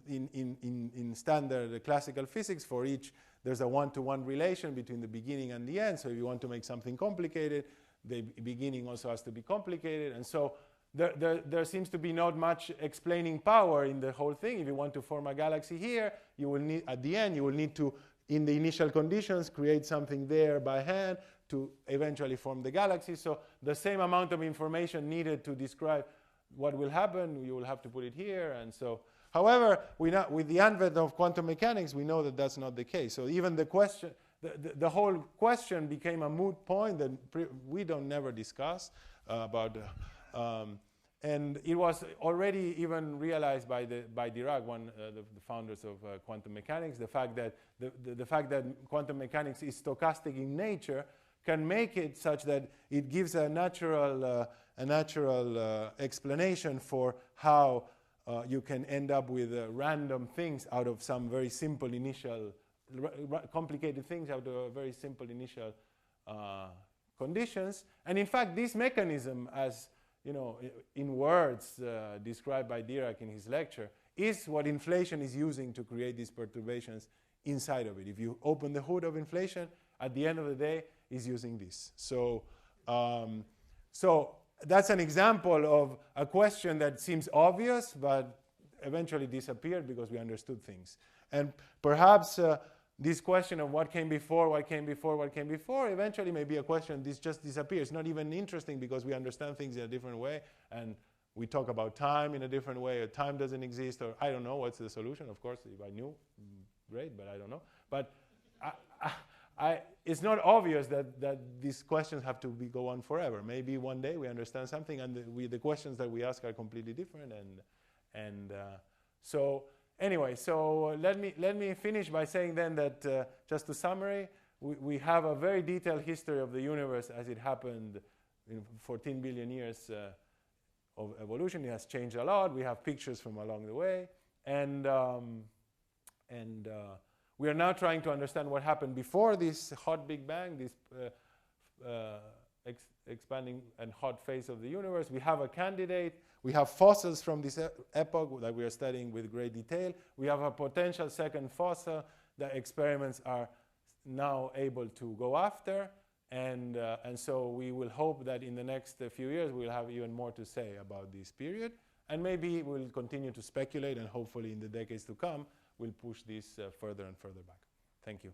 in standard classical physics, for each, there's a one-to-one relation between the beginning and the end. So if you want to make something complicated, the beginning also has to be complicated. And so there seems to be not much explaining power in the whole thing. If you want to form a galaxy here, you will need, at the end, you will need to, in the initial conditions, create something there by hand to eventually form the galaxy. So the same amount of information needed to describe what will happen, you will have to put it here. And so, however, with the advent of quantum mechanics, we know that that's not the case. So even the question, the whole question became a moot point that we don't never discuss about. And it was already even realized by Dirac, the founders of quantum mechanics, the fact that the fact that quantum mechanics is stochastic in nature can make it such that it gives a natural explanation for how you can end up with random things out of some very simple initial, complicated things out of very simple initial conditions. And in fact, this mechanism, as you know, in words described by Dirac in his lecture, is what inflation is using to create these perturbations inside of it. If you open the hood of inflation, at the end of the day, is using this. So, so that's an example of a question that seems obvious, but eventually disappeared because we understood things. And perhaps this question of what came before, what came before, what came before, eventually may be a question this just disappears. Not even interesting because we understand things in a different way, and we talk about time in a different way, or time doesn't exist, or I don't know what's the solution. Of course, if I knew, great, but I don't know. But it's not obvious that these questions have to go on forever. Maybe one day we understand something, and the questions that we ask are completely different. So anyway, so let me finish by saying then that just to summary, we have a very detailed history of the universe as it happened in 14 billion years of evolution. It has changed a lot. We have pictures from along the way, and we are now trying to understand what happened before this hot Big Bang, this expanding and hot phase of the universe. We have a candidate. We have fossils from this epoch that we are studying with great detail. We have a potential second fossil that experiments are now able to go after. And so we will hope that in the next few years we'll have even more to say about this period. And maybe we'll continue to speculate, and hopefully in the decades to come, we'll push this further and further back. Thank you.